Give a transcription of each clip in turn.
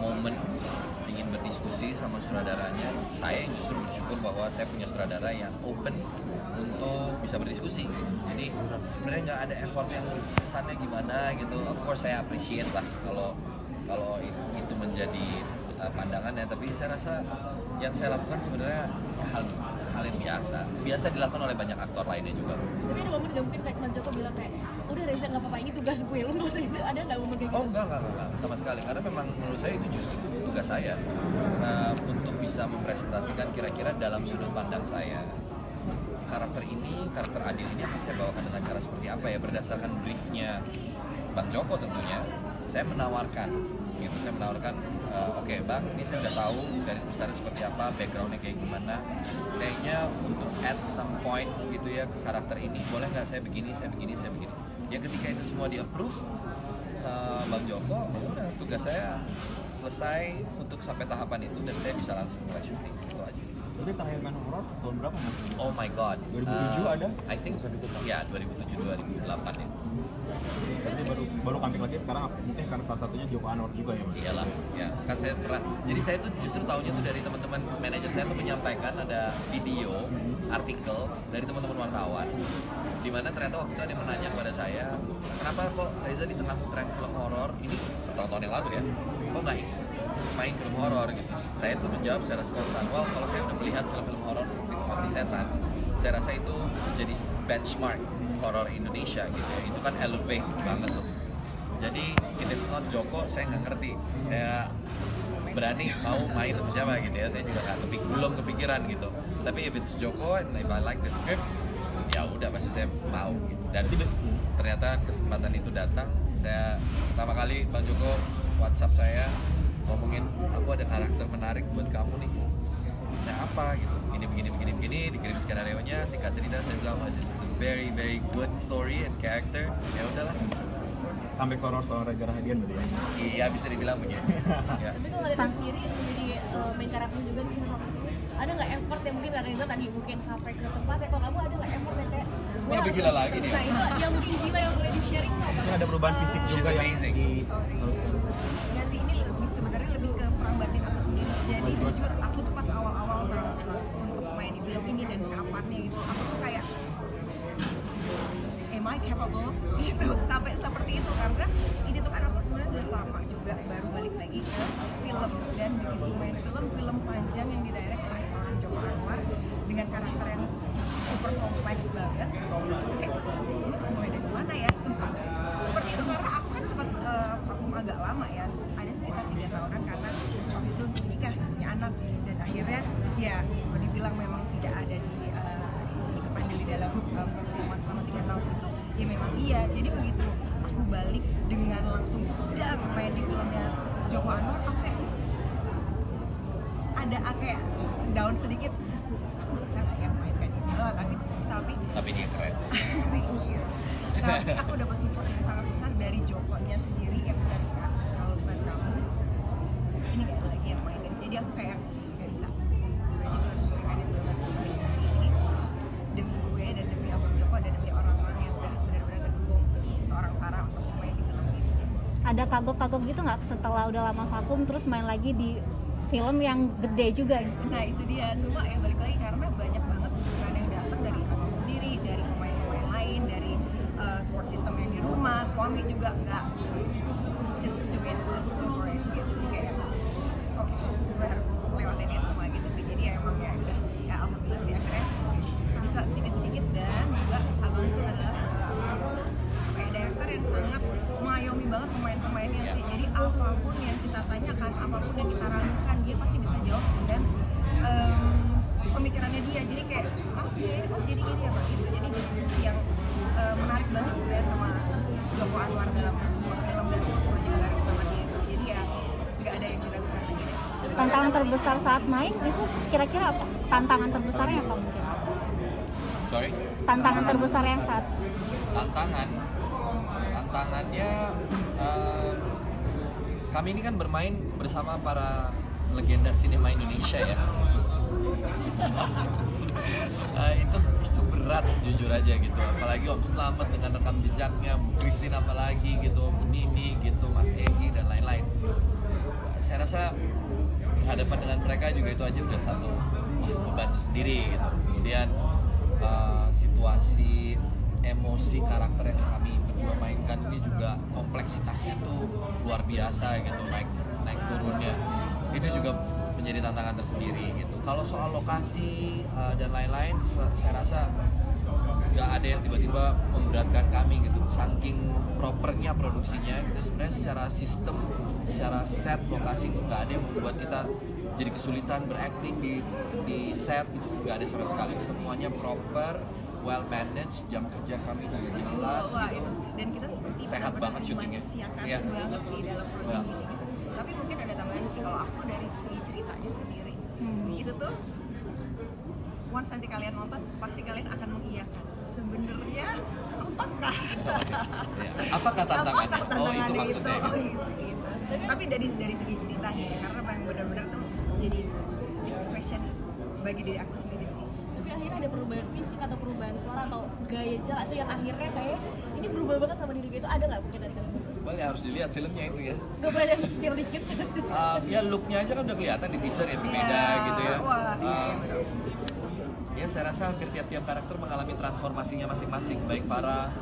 momen ingin berdiskusi sama sutradaranya. Saya yang justru bersyukur bahwa saya punya sutradara yang open untuk bisa berdiskusi gitu. Jadi sebenarnya nggak ada effort yang kesannya gimana gitu. Of course saya appreciate lah kalau itu menjadi pandangannya, tapi saya rasa yang saya lakukan sebenarnya hal yang biasa dilakukan oleh banyak aktor lainnya juga. Tapi ada momen gak mungkin kayak Bang Joko bilang kayak, udah Reza nggak apa-apa, ini tugas gue, lu nggak usah itu, ada nggak momen kayak gitu? Oh enggak sama sekali, karena memang menurut saya itu justru tugas saya untuk bisa mempresentasikan kira-kira dalam sudut pandang saya karakter Adil ini akan saya bawakan dengan cara seperti apa ya, berdasarkan briefnya Bang Joko tentunya. Saya menawarkan oke, Bang, ini saya udah tahu garis besarnya seperti apa, backgroundnya kayak gimana, kayaknya untuk add some points gitu ya ke karakter ini, boleh nggak saya begini. Ya ketika itu semua di approve Bang Joko, udah tugas saya selesai untuk sampai tahapan itu dan saya bisa langsung mulai syuting, gitu aja. Jadi terakhir main horor tahun berapa Mas? Oh my god, 2007 ada? I think ya 2007-2008 ya. Berarti baru comeback lagi sekarang, mungkin karena salah satunya Joko Anwar juga ya Mas? Iyalah, ya kan saya pernah. Jadi saya tuh justru tahunya tuh dari teman-teman manajer saya tuh menyampaikan ada video artikel dari teman-teman wartawan, di mana ternyata waktu itu ada yang menanya kepada saya, kenapa kok Reza di tengah tren film horor ini tahun-tahun yang lalu ya, kok nggak ikut main film horor gitu. Saya tuh menjawab secara spontan, well kalau saya udah melihat film-film horor seperti Pengabdi Setan, saya rasa itu jadi benchmark horor Indonesia gitu ya. Itu kan elevate banget loh. Jadi if it's not Joko, saya nggak ngerti. Saya berani mau main sama siapa gitu ya. Saya juga belum kepikiran gitu. Tapi if it's Joko and if I like the script, ya udah pasti saya mau gitu. Dan ternyata kesempatan itu datang. Saya pertama kali Bang Joko WhatsApp saya ngomongin, aku ada karakter menarik buat kamu nih. Nah apa gitu, begini, dikirim skenario-nya, singkat cerita saya bilang, oh, this is a very very good story and character. Ya udahlah. Sampai horor soal Reza Rahadian berarti ya? Iya bisa dibilang begitu. Ya. Tapi kalau Reza sendiri yang menjadi main karakter juga di sini, ada nggak effort yang mungkin Reza tadi mungkin sampai ke tempat ya, kalau kamu ada nggak effort yang kayak Lebih gila lagi nih. Nah itu yang mungkin gila yang boleh di-sharing apa? Mungkin ada perubahan fisik She's juga yang amazing. Nggak sih, ini sebenarnya lebih ke perang batin aku sendiri. Jadi jujur aku tuh pas awal-awal untuk main di film ini dan kapannya gitu, aku tuh kayak am I capable gitu, sampai seperti itu. Karena ini tuh kan aku sebenarnya udah lama juga baru balik lagi ke film, dan begitu main film panjang yang didirect oleh seorang Joko Anwar dengan karakter yang super kompleks banget, kayak ini mulai dari mana ya, seperti itu. Karena aku kan sempat vakum agak lama ya, ada sekitar 3 tahunan karena waktu itu untuk nikah, punya anak, dan akhirnya ya kalau dibilang memang tidak ada di ikut andil di dalam perfilman selama 3 tahun itu, ya memang iya. Jadi begitu aku balik dengan langsung dang main di filmnya Joko Anwar, aku kayak ada kayak down sedikit, aku bisa nggak ya main kayak gini. Tapi dia keren. Thank you. Tapi aku dapat support yang sangat besar dari Jokonya sendiri yang bilang, Kak, kalau bukan kamu ini nggak ada lagi yang mainin. Jadi aku kayak nggak bisa, berarti gue harus memberikan yang terbaik ini demi gue dan demi Abang Joko dan demi orang-orang yang udah benar-benar ngedukung seorang Farah untuk main di film ini. Ada kagok-kagok gitu nggak setelah udah lama vakum terus main lagi di film yang gede juga? Nah itu dia, cuma ya balik lagi karena banyak banget dukungan yang datang dari abang sendiri, dari pemain-pemain lain, dari support system yang di rumah, suami juga nggak just do it, just go for it gitu. Kayak oke, gue harus lewatin ini semua gitu sih. Jadi ya emang ya udah, ya alhamdulillah sih akhirnya bisa sedikit-sedikit. Dan juga abang itu adalah kayak director yang sangat mengayomi banget pemain-pemainnya sih. Jadi apapun yang kita tanyakan, apapun yang kita ragukan, dia pasti bisa jawab dengan pemikirannya dia. Jadi kayak oh jadi gini ya Pak gitu. Jadi diskusi yang menarik banget sebenarnya sama Joko Anwar dalam sebuah film dan sebuah proyek bareng sama dia itu. Jadi ya nggak ada yang diragukan lagi deh. Tantangan terbesar saat main itu kira-kira apa? Tantangan terbesarnya apa mungkin? Sorry? Tantangan terbesar yang saat tantangannya kami ini kan bermain bersama para legenda sinema Indonesia ya. Itu berat jujur aja gitu, apalagi Om Slamet dengan rekam jejaknya, Bu Christine apalagi gitu, Bu Nini gitu, Mas Egi dan lain-lain. Saya rasa hadapan dengan mereka juga itu aja udah satu membantu sendiri gitu. Kemudian situasi emosi karakter yang kami berdua mainkan ini juga kompleksitasnya tuh luar biasa gitu, naik turunnya itu juga menjadi tantangan tersendiri gitu. Kalau soal lokasi dan lain-lain, saya rasa nggak ada yang tiba-tiba memberatkan kami gitu. Saking propernya produksinya gitu, sebenarnya secara sistem, secara set lokasi itu nggak ada yang membuat kita jadi kesulitan berakting di set gitu, nggak ada sama sekali. Semuanya proper, well managed, jam kerja kami juga jelas Wah, gitu. Dan kita seperti Sehat benar-benar banget syutingnya. dimanusiakan Iya. banget di dalam produk Iya. ini gitu. Tapi mungkin ada tambahan sih, kalau aku dari segi ceritanya sendiri itu tuh once nanti kalian nonton pasti kalian akan mengiyakan sebenarnya apakah Ya. Apakah tantangannya? Oh, itu maksudnya. Oh, itu. Tapi dari segi ceritanya ya, karena memang benar-benar tuh jadi question bagi diri aku sendiri sih. Tapi akhirnya ada perubahan fisik atau perubahan suara atau gaya jalan atau yang akhirnya kayak ini berubah banget sama diri gue, itu ada nggak mungkin dari kamu? Well, ya harus dilihat filmnya itu ya. Gak boleh ada spill dikit. Ya looknya aja kan udah kelihatan di teaser ya, berbeda Iya. gitu ya. Wah, iya, benar. Ya saya rasa hampir tiap-tiap karakter mengalami transformasinya masing-masing, baik Farah,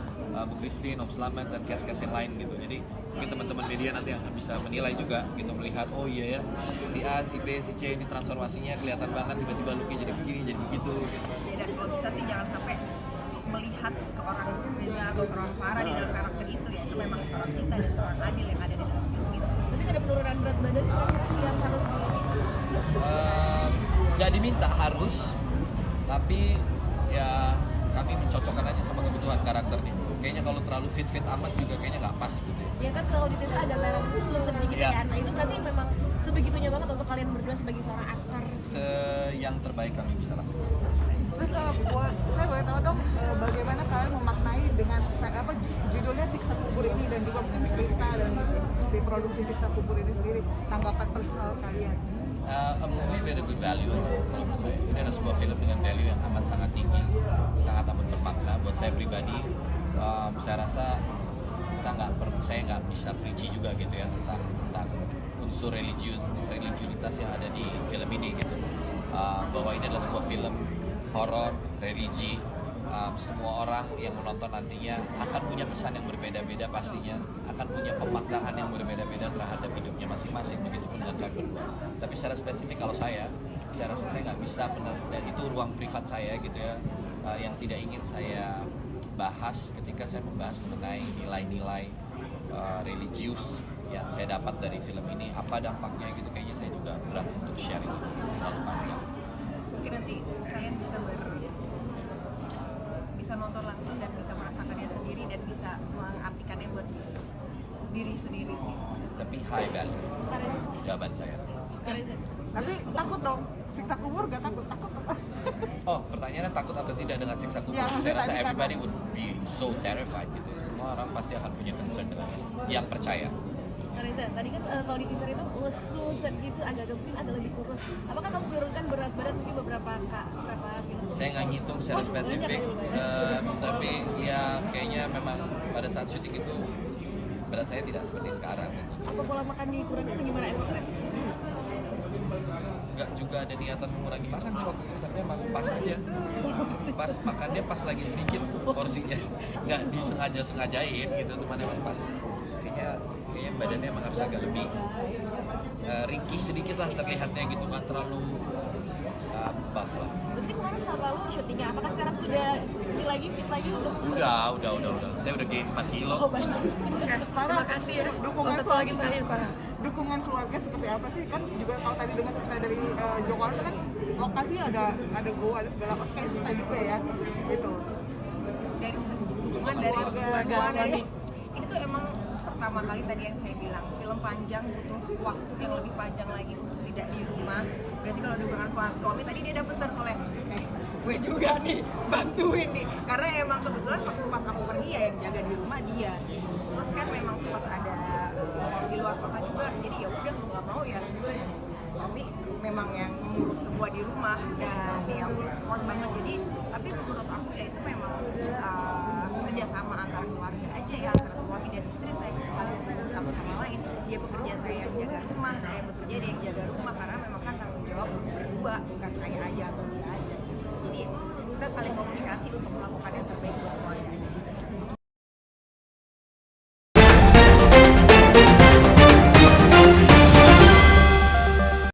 Bu Christine, Om Slamet, dan cast-cast yang lain gitu. Jadi mungkin teman-teman media nanti akan bisa menilai juga gitu, melihat oh iya ya, si A, si B, si C ini transformasinya kelihatan banget, tiba-tiba looknya jadi begini, jadi begitu gitu. Dan kalau bisa sih jangan sampai melihat seorang Reza atau seorang Farah di dalam karakter itu ya, itu memang seorang Sita dan seorang Adil yang ada di dalam film itu. Tapi ada penurunan berat badan yang harus Nggak diminta harus, tapi ya kami mencocokkan aja sama kebutuhan karakternya. Kayaknya kalau terlalu fit amat juga kayaknya nggak pas gitu ya. ya kan kalau di teaser ada lereng susu sedikit Iya. kan. Nah itu berarti memang sebegitunya banget untuk kalian berdua sebagai seorang aktor. Yang terbaik kami bisa lakukan. Terus saya boleh tahu dong bagaimana kalian memaknai dengan apa judulnya Siksa Kubur ini dan juga mungkin cerita dan si produksi Siksa Kubur ini sendiri, tanggapan personal kalian. A movie with a good value kalau menurut saya. Ini adalah sebuah film dengan value yang amat sangat tinggi, sangat amat bermakna buat saya pribadi. Saya rasa saya nggak bisa preachy juga gitu ya tentang unsur religiusitas yang ada di film ini gitu. Bahwa ini adalah sebuah film horor, religi. Semua orang yang menonton nantinya akan punya kesan yang berbeda-beda pastinya, akan punya pemaknaan yang berbeda-beda terhadap hidupnya masing-masing, begitu pun dengan kami berdua. Tapi secara spesifik kalau saya rasa saya nggak bisa dan itu ruang privat saya gitu ya, yang tidak ingin saya bahas ketika saya membahas mengenai nilai-nilai religius yang saya dapat dari film ini, apa dampaknya gitu. Kayaknya saya juga berat untuk share itu terlalu panjang. Mungkin nanti kalian bisa nonton langsung dan bisa merasakannya sendiri dan bisa mengartikannya buat diri sendiri sih. Tapi high value jawaban saya. Tapi takut dong, Siksa Kubur gak takut apa? Oh, pertanyaannya takut atau tidak dengan siksa kubur? Ya, Saya rasa tadi everybody would be so terrified gitu. Semua orang pasti akan punya concern dengan yang percaya. Reza, tadi kan kalau di teaser itu khusus gitu agak mungkin agak lebih kurus. Apakah kamu menurunkan berat badan mungkin beberapa film? Saya nggak ngitung secara spesifik, tapi ya kayaknya memang pada saat syuting itu berat saya tidak seperti sekarang. Gitu. Apa pola makan dikurangi atau gimana effortnya? Nggak juga ada niatan mengurangi makan sih waktu itu, tapi emang pas aja. Pas makannya pas lagi sedikit porsinya, nggak disengajain gitu, cuma emang pas. Kayaknya badannya emang harus agak lebih ringkih sedikit lah terlihatnya gitu, nggak terlalu buff lah. Berarti kemarin tahun lalu syutingnya, apakah sekarang sudah fit lagi untuk? Udah. Saya udah gain 4 kilo. Oh banyak. Farah, Terima kasih ya. dukungan Satu lagi terakhir Farah. Dukungan keluarga seperti apa sih? Kan juga kalau tadi dengar cerita dari Joko Anwar kan lokasi ada gua, ada segala macam, kayak susah juga ya gitu. Dari dukungan dari keluarga, suami. Ini tuh emang pertama kali tadi yang saya bilang, film panjang butuh waktu yang lebih panjang lagi untuk tidak di rumah. Berarti kalau dukungan suami tadi dia udah besar soalnya gue juga nih bantuin nih, karena emang kebetulan waktu pas aku pergi ya yang jaga di rumah dia. Terus kan memang sempat ada di luar kota juga, jadi ya udah mau nggak mau ya suami memang yang ngurus semua di rumah dan ya aku support banget. Jadi tapi menurut aku ya itu memang kerjasama antara keluarga aja ya, antara suami dan istri. Saya saling mendukung satu sama lain. Dia bekerja, saya yang jaga rumah, saya bekerja kerja, ada yang jaga rumah, karena memang kan tanggung jawab berdua, bukan saya aja atau dia aja gitu. Jadi kita saling komunikasi untuk melakukan yang terbaik buat keluarga